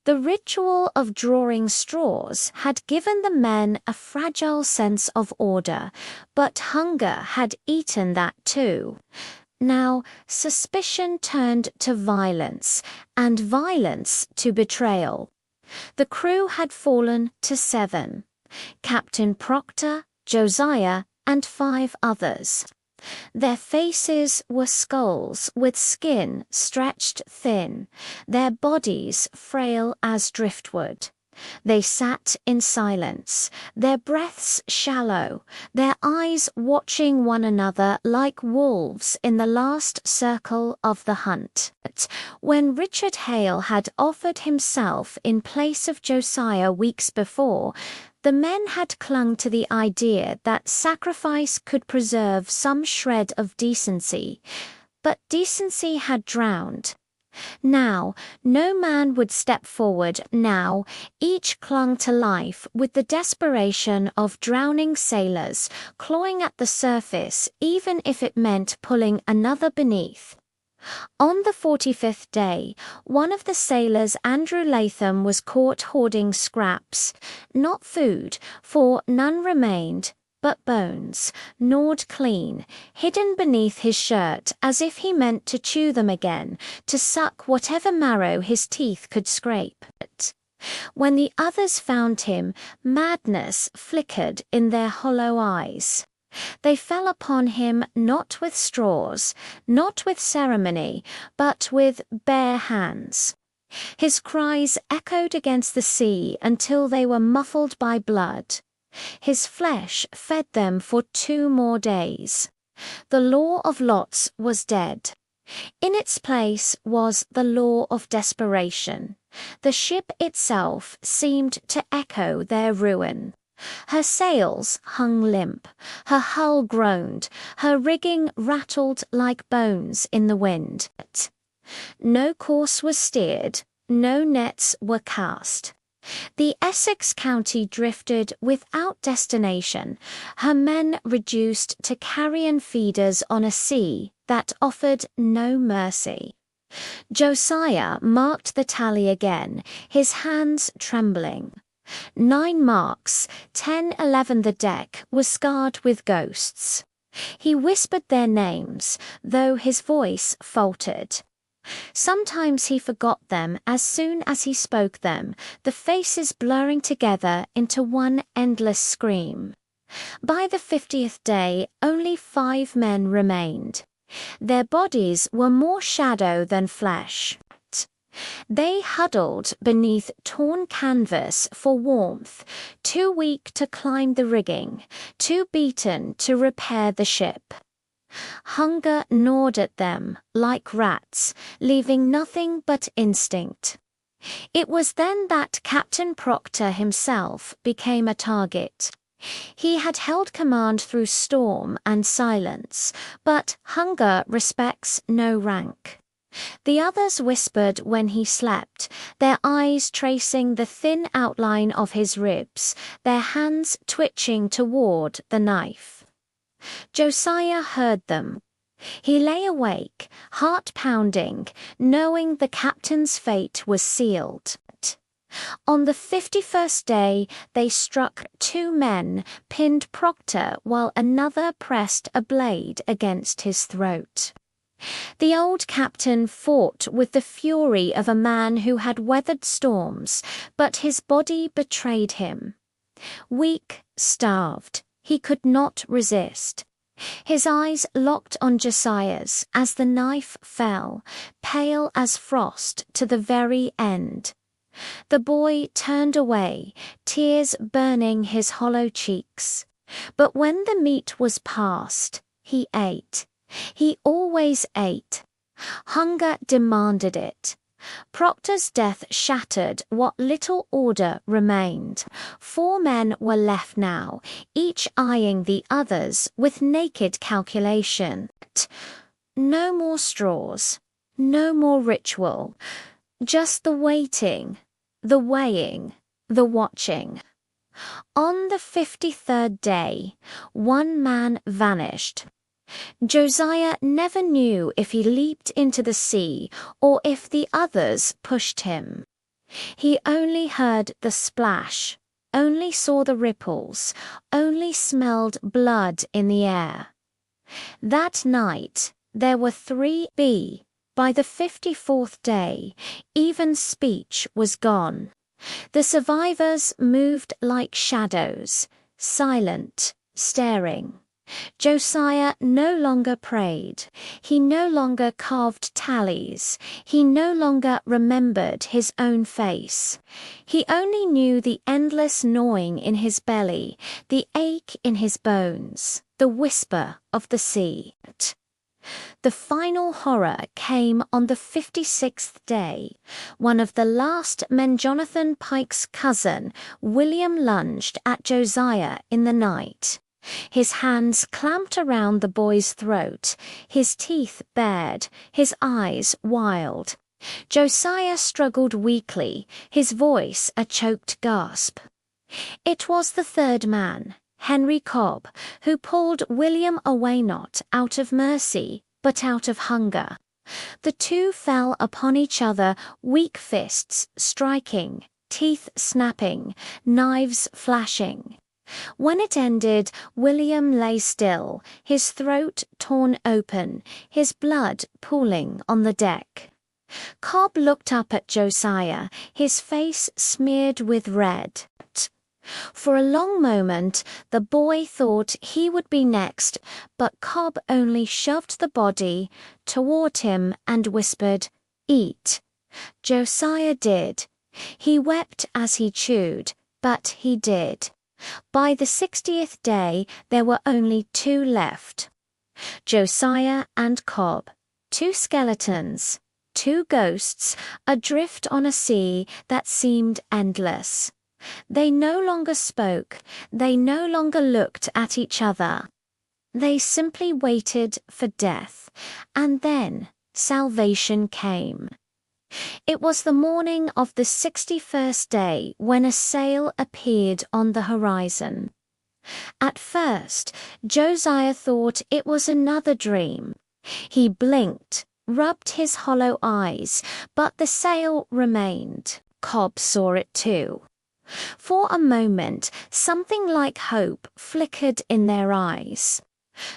The ritual of drawing straws had given the men a fragile sense of order, but hunger had eaten that too. Now, suspicion turned to violence, and violence to betrayal. The crew had fallen to 7. Captain Proctor, Josiah, and 5 others. Their faces were skulls with skin stretched thin, their bodies frail as driftwood. They sat in silence, their breaths shallow, their eyes watching one another like wolves in the last circle of the hunt. When Richard Hale had offered himself in place of Josiah weeks before, The men had clung to the idea that sacrifice could preserve some shred of decency, but decency had drowned. Now, no man would step forward now, each clung to life with the desperation of drowning sailors, clawing at the surface even if it meant pulling another beneath. On the 45th day, one of the sailors, Andrew Latham, was caught hoarding scraps, not food, for none remained, but bones, gnawed clean, hidden beneath his shirt as if he meant to chew them again, to suck whatever marrow his teeth could scrape. When the others found him, madness flickered in their hollow eyes. They fell upon him not with straws, not with ceremony, but with bare hands. His cries echoed against the sea until they were muffled by blood. His flesh fed them for 2 more days. The law of lots was dead. In its place was the law of desperation. The ship itself seemed to echo their ruin. Her sails hung limp, her hull groaned, her rigging rattled like bones in the wind. No course was steered, no nets were cast. The Essex County drifted without destination, her men reduced to carrion feeders on a sea that offered no mercy. Josiah marked the tally again, his hands trembling. 9 marks, 10-11 the deck was scarred with ghosts. He whispered their names, though his voice faltered. Sometimes he forgot them as soon as he spoke them, the faces blurring together into one endless scream. By the 50th day, only 5 men remained. Their bodies were more shadow than flesh. They huddled beneath torn canvas for warmth, too weak to climb the rigging, too beaten to repair the ship. Hunger gnawed at them like rats, leaving nothing but instinct. It was then that Captain Proctor himself became a target. He had held command through storm and silence, but hunger respects no rank. The others whispered when he slept, their eyes tracing the thin outline of his ribs, their hands twitching toward the knife. Josiah heard them. He lay awake, heart pounding, knowing the captain's fate was sealed. On the 51st day, they struck 2 men, pinned Proctor while another pressed a blade against his throat. The old captain fought with the fury of a man who had weathered storms, but his body betrayed him. Weak, starved, he could not resist. His eyes locked on Josiah's as the knife fell, pale as frost to the very end. The boy turned away, tears burning his hollow cheeks. But when the meat was past, he ate. He always ate. Hunger demanded it. Proctor's death shattered what little order remained. 4 men were left now, each eyeing the others with naked calculation. No more straws, no more ritual, just the waiting, the weighing, the watching. On the 53rd day, 1 man vanished. Josiah never knew if he leaped into the sea or if the others pushed him. He only heard the splash, only saw the ripples, only smelled blood in the air. That night, there were 3 b. By the 54th day, even speech was gone. The survivors moved like shadows, silent, staring. Josiah no longer prayed. He no longer carved tallies. He no longer remembered his own face. He only knew the endless gnawing in his belly, the ache in his bones, the whisper of the sea. The final horror came on the 56th day. One of the last men, Jonathan Pike's cousin, William, lunged at Josiah in the night. His hands clamped around the boy's throat, his teeth bared, his eyes wild. Josiah struggled weakly, his voice a choked gasp. It was the third man, Henry Cobb, who pulled William away, not out of mercy, but out of hunger. The two fell upon each other, weak fists striking, teeth snapping, knives flashing. When it ended, William lay still, his throat torn open, his blood pooling on the deck. Cobb looked up at Josiah, his face smeared with red. For a long moment, the boy thought he would be next, but Cobb only shoved the body toward him and whispered, "Eat." Josiah did. He wept as he chewed, but he did. By the 60th day, there were only two left. Josiah and Cobb, two skeletons, two ghosts, adrift on a sea that seemed endless. They no longer spoke, they no longer looked at each other. They simply waited for death, and then salvation came. It was the morning of the 61st day when a sail appeared on the horizon. At first, Josiah thought it was another dream. He blinked, rubbed his hollow eyes, but the sail remained. Cobb saw it too. For a moment, something like hope flickered in their eyes.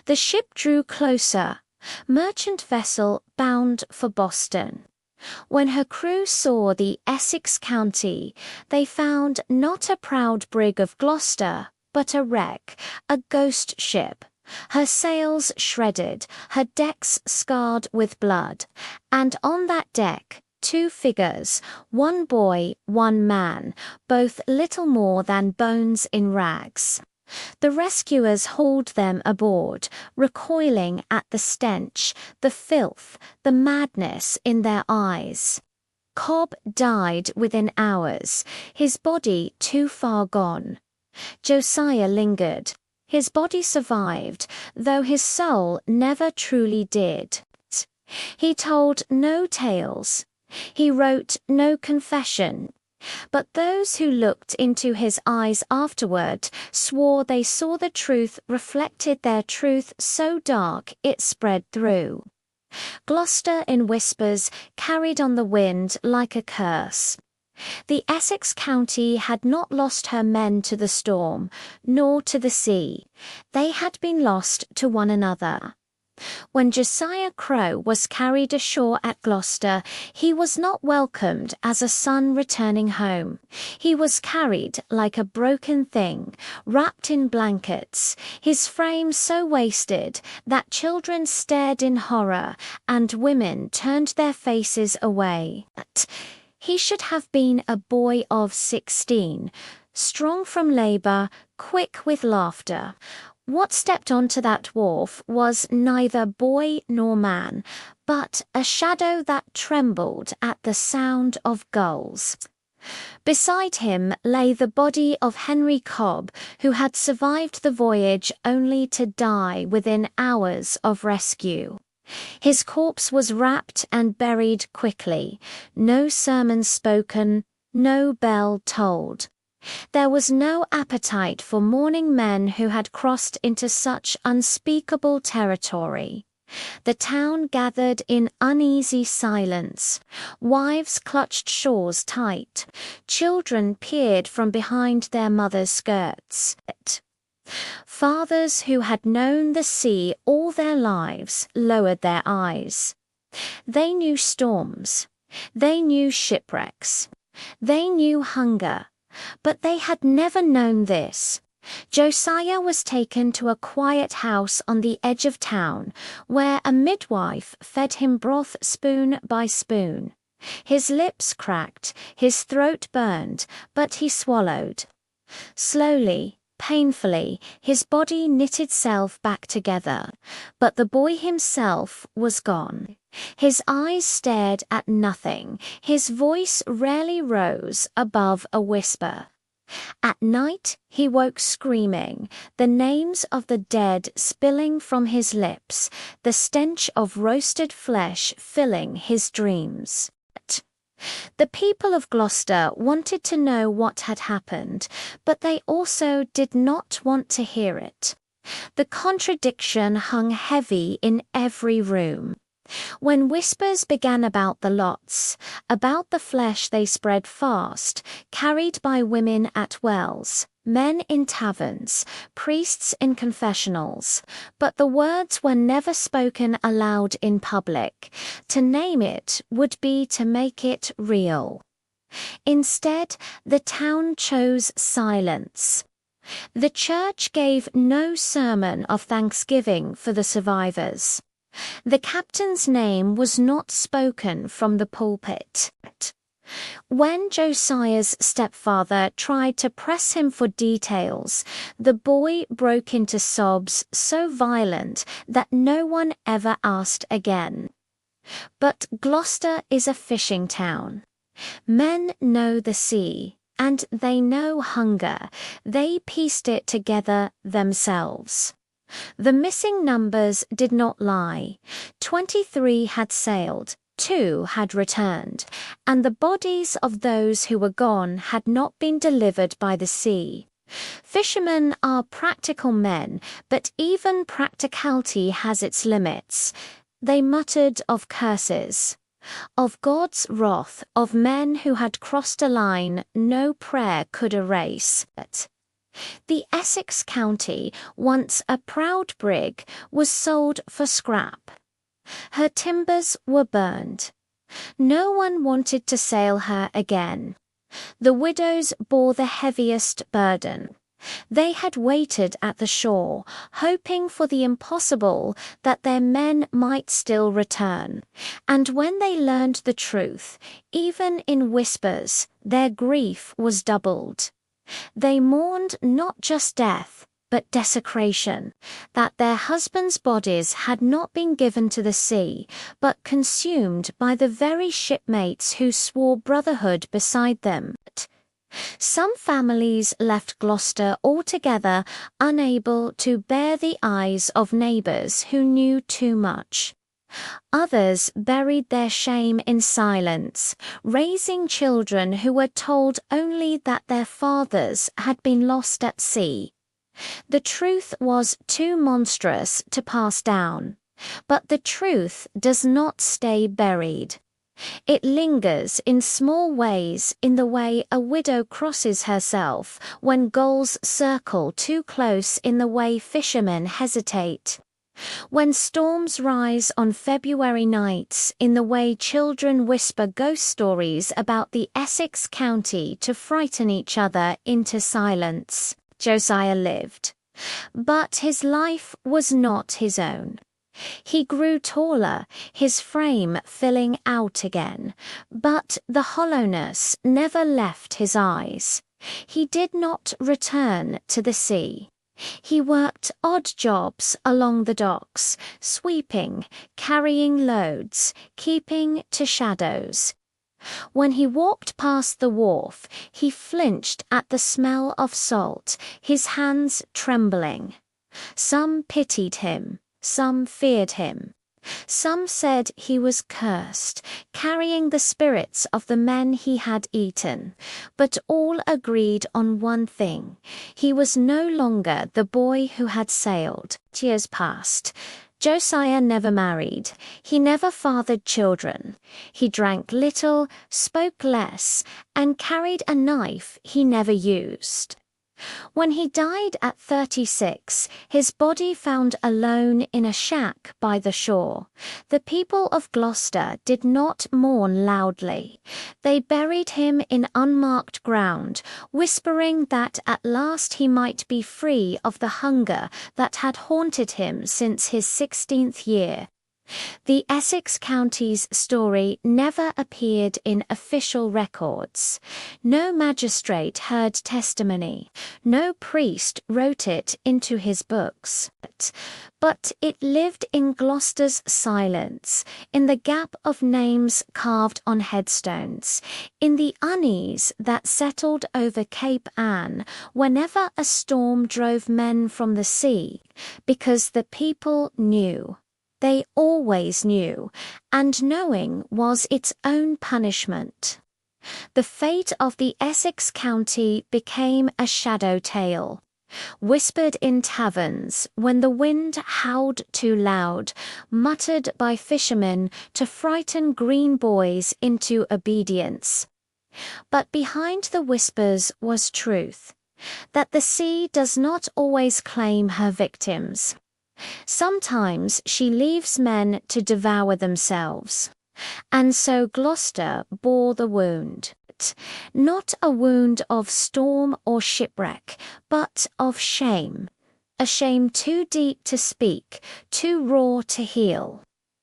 The ship drew closer, merchant vessel bound for Boston. When her crew saw the Essex County, they found not a proud brig of Gloucester, but a wreck, a ghost ship. Her sails shredded, her decks scarred with blood, and on that deck, two figures, one boy, one man, both little more than bones in rags. The rescuers hauled them aboard, recoiling at the stench, the filth, the madness in their eyes. Cobb died within hours, his body too far gone. Josiah lingered. His body survived, though his soul never truly did. He told no tales. He wrote no confession. But those who looked into his eyes afterward swore they saw the truth reflected, their truth so dark it spread through. Gloucester in whispers carried on the wind like a curse. The Essex County had not lost her men to the storm, nor to the sea. They had been lost to one another. When Josiah Crow was carried ashore at Gloucester, he was not welcomed as a son returning home. He was carried like a broken thing, wrapped in blankets, his frame so wasted that children stared in horror and women turned their faces away. He should have been a boy of 16, strong from labor, quick with laughter. What stepped onto that wharf was neither boy nor man, but a shadow that trembled at the sound of gulls. Beside him lay the body of Henry Cobb, who had survived the voyage only to die within hours of rescue. His corpse was wrapped and buried quickly, no sermon spoken, no bell tolled. There was no appetite for mourning men who had crossed into such unspeakable territory. The town gathered in uneasy silence. Wives clutched shawls tight. Children peered from behind their mothers' skirts. Fathers who had known the sea all their lives lowered their eyes. They knew storms. They knew shipwrecks. They knew hunger. But they had never known this. Josiah was taken to a quiet house on the edge of town, where a midwife fed him broth spoon by spoon. His lips cracked, his throat burned, but he swallowed. Slowly, Painfully, his body knit itself back together, but the boy himself was gone. His eyes stared at nothing, his voice rarely rose above a whisper. At night he woke screaming, the names of the dead spilling from his lips, the stench of roasted flesh filling his dreams. The people of Gloucester wanted to know what had happened, but they also did not want to hear it. The contradiction hung heavy in every room. When whispers began about the lots, about the flesh they spread fast, carried by women at wells, men in taverns, priests in confessionals, but the words were never spoken aloud in public. To name it would be to make it real. Instead, the town chose silence. The church gave no sermon of thanksgiving for the survivors. The captain's name was not spoken from the pulpit. When Josiah's stepfather tried to press him for details, the boy broke into sobs so violent that no one ever asked again. But Gloucester is a fishing town. Men know the sea, and they know hunger. They pieced it together themselves. The missing numbers did not lie. 23 had sailed, 2 had returned, and the bodies of those who were gone had not been delivered by the sea. Fishermen are practical men, but even practicality has its limits. They muttered of curses, of God's wrath, of men who had crossed a line no prayer could erase. The Essex County, once a proud brig, was sold for scrap. Her timbers were burned. No one wanted to sail her again. The widows bore the heaviest burden. They had waited at the shore, hoping for the impossible, that their men might still return. And when they learned the truth, even in whispers, their grief was doubled. They mourned not just death, but desecration, that their husbands' bodies had not been given to the sea, but consumed by the very shipmates who swore brotherhood beside them. Some families left Gloucester altogether, unable to bear the eyes of neighbours who knew too much. Others buried their shame in silence, raising children who were told only that their fathers had been lost at sea. The truth was too monstrous to pass down, but the truth does not stay buried. It lingers in small ways, in the way a widow crosses herself when gulls circle too close, in the way fishermen hesitate. When storms rise on February nights, in the way children whisper ghost stories about the Essex County to frighten each other into silence. Josiah lived. But his life was not his own. He grew taller, his frame filling out again, but the hollowness never left his eyes. He did not return to the sea. He worked odd jobs along the docks, sweeping, carrying loads, keeping to shadows. When he walked past the wharf, he flinched at the smell of salt, his hands trembling. Some pitied him, some feared him. Some said he was cursed, carrying the spirits of the men he had eaten, but all agreed on one thing: he was no longer the boy who had sailed. Years passed. Josiah never married. He never fathered children. He drank little, spoke less, and carried a knife he never used. When he died at 36, his body found alone in a shack by the shore. The people of Gloucester did not mourn loudly. They buried him in unmarked ground, whispering that at last he might be free of the hunger that had haunted him since his 16th year. The Essex County's story never appeared in official records. No magistrate heard testimony. No priest wrote it into his books. But it lived in Gloucester's silence, in the gap of names carved on headstones, in the unease that settled over Cape Ann whenever a storm drove men from the sea, because the people knew. They always knew, and knowing was its own punishment. The fate of the Essex County became a shadow tale, whispered in taverns when the wind howled too loud, muttered by fishermen to frighten green boys into obedience. But behind the whispers was truth, that the sea does not always claim her victims. Sometimes she leaves men to devour themselves. And so Gloucester bore the wound. Not a wound of storm or shipwreck, but of shame. A shame too deep to speak, too raw to heal.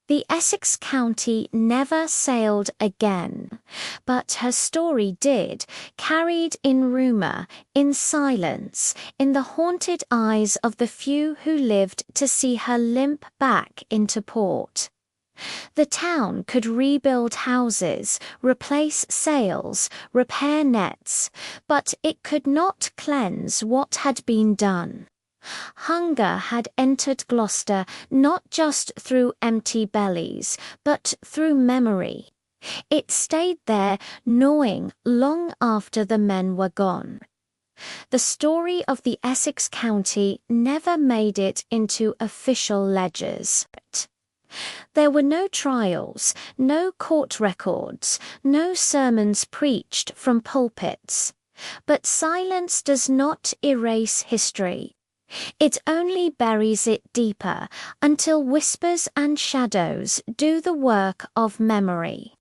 The Essex County never sailed again, but her story did, carried in rumour, in silence, in the haunted eyes of the few who lived to see her limp back into port. The town could rebuild houses, replace sails, repair nets, but it could not cleanse what had been done. Hunger had entered Gloucester not just through empty bellies, but through memory. It stayed there, gnawing long after the men were gone. The story of the Essex County never made it into official ledgers. There were no trials, no court records, no sermons preached from pulpits. But silence does not erase history. It only buries it deeper until whispers and shadows do the work of memory.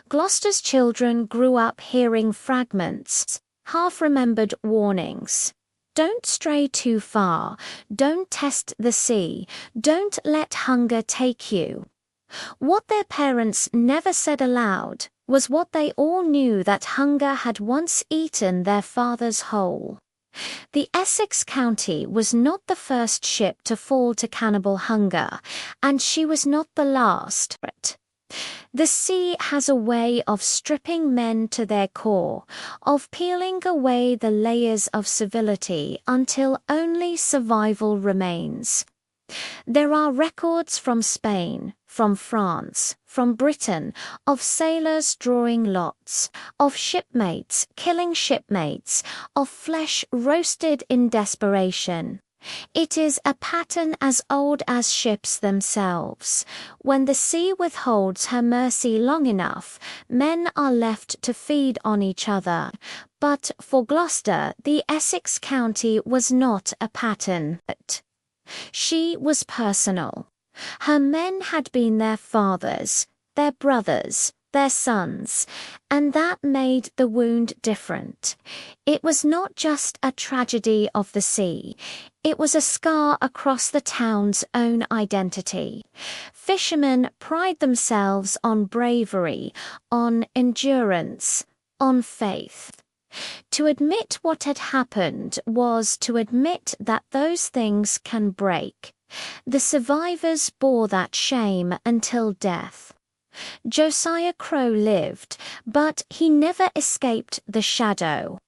Gloucester's children grew up hearing fragments, half-remembered warnings. Don't stray too far, don't test the sea, don't let hunger take you. What their parents never said aloud was what they all knew, that hunger had once eaten their father's whole. The Essex County was not the first ship to fall to cannibal hunger, and she was not the last. The sea has a way of stripping men to their core, of peeling away the layers of civility until only survival remains. There are records from Spain, from France, from Britain, of sailors drawing lots, of shipmates killing shipmates, of flesh roasted in desperation. It is a pattern as old as ships themselves. When the sea withholds her mercy long enough, men are left to feed on each other. But for Gloucester, the Essex County was not a pattern. She was personal. Her men had been their fathers, their brothers, their sons, and that made the wound different. It was not just a tragedy of the sea. It was a scar across the town's own identity. Fishermen pride themselves on bravery, on endurance, on faith. To admit what had happened was to admit that those things can break. The survivors bore that shame until death. Josiah Crow lived, but he never escaped the shadow.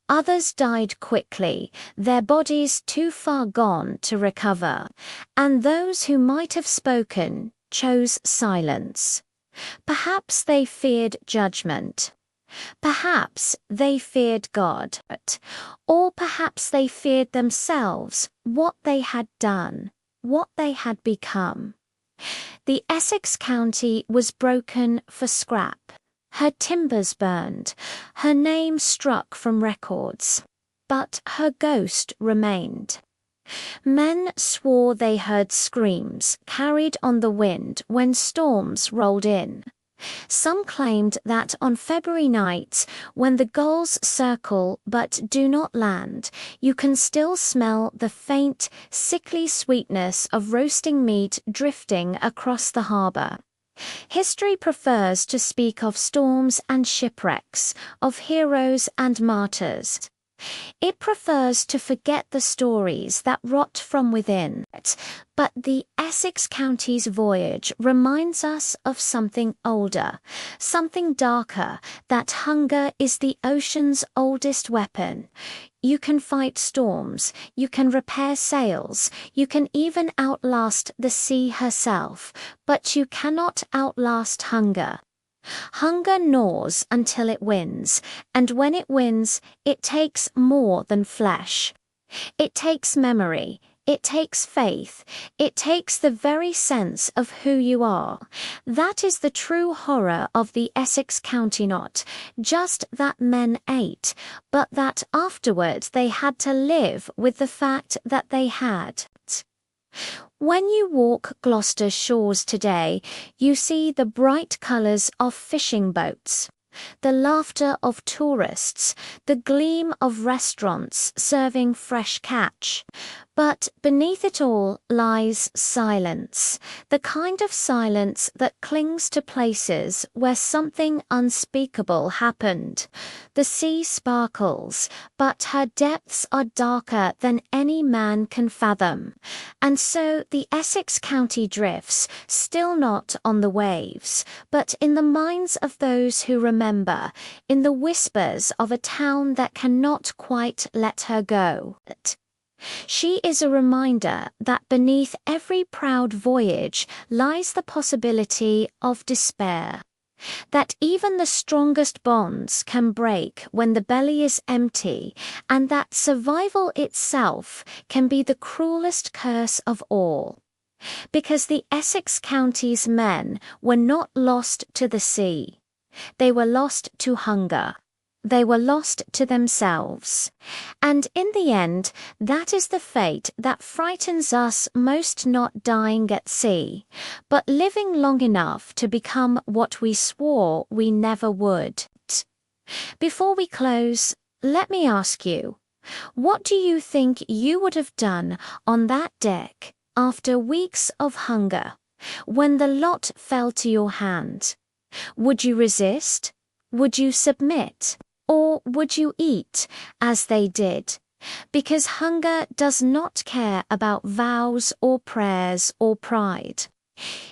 Others died quickly, their bodies too far gone to recover, and those who might have spoken chose silence. Perhaps they feared judgment. Perhaps they feared God, or perhaps they feared themselves, what they had done, what they had become. The Essex County was broken for scrap, her timbers burned, her name struck from records, but her ghost remained. Men swore they heard screams carried on the wind when storms rolled in. Some claimed that on February nights, when the gulls circle but do not land, you can still smell the faint, sickly sweetness of roasting meat drifting across the harbour. History prefers to speak of storms and shipwrecks, of heroes and martyrs. It prefers to forget the stories that rot from within. But the Essex County's voyage reminds us of something older, something darker, that hunger is the ocean's oldest weapon. You can fight storms, you can repair sails, you can even outlast the sea herself, but you cannot outlast hunger. Hunger gnaws until it wins, and when it wins, it takes more than flesh. It takes memory, it takes faith, it takes the very sense of who you are. That is the true horror of the Essex County, not just that men ate, but that afterwards they had to live with the fact that they had. When you walk Gloucester shores today, you see the bright colours of fishing boats, the laughter of tourists, the gleam of restaurants serving fresh catch. But beneath it all lies silence, the kind of silence that clings to places where something unspeakable happened. The sea sparkles, but her depths are darker than any man can fathom. And so the Essex County drifts, still not on the waves, but in the minds of those who remember, in the whispers of a town that cannot quite let her go. She is a reminder that beneath every proud voyage lies the possibility of despair. That even the strongest bonds can break when the belly is empty, and that survival itself can be the cruelest curse of all. Because the Essex County's men were not lost to the sea. They were lost to hunger. They were lost to themselves. And in the end, that is the fate that frightens us most, not dying at sea, but living long enough to become what we swore we never would. Before we close, let me ask you, what do you think you would have done on that deck after weeks of hunger, when the lot fell to your hand? Would you resist? Would you submit? Or would you eat, as they did? Because hunger does not care about vows or prayers or pride.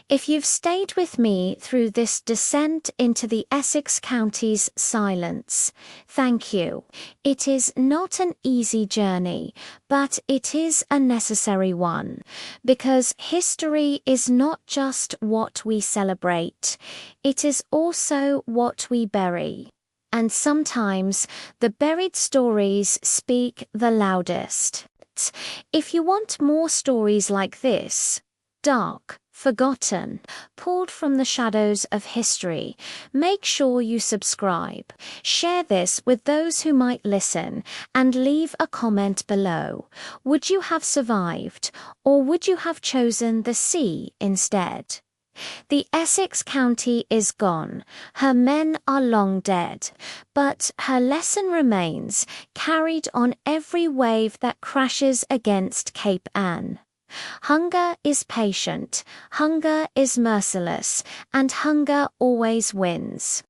If you've stayed with me through this descent into the Essex County's silence, thank you. It is not an easy journey, but it is a necessary one, because history is not just what we celebrate, it is also what we bury. And sometimes the buried stories speak the loudest. If you want more stories like this, dark, forgotten, pulled from the shadows of history, make sure you subscribe, share this with those who might listen, and leave a comment below. Would you have survived, or would you have chosen the sea instead? The Essex County is gone, her men are long dead, but her lesson remains, carried on every wave that crashes against Cape Ann. Hunger is patient, hunger is merciless, and hunger always wins.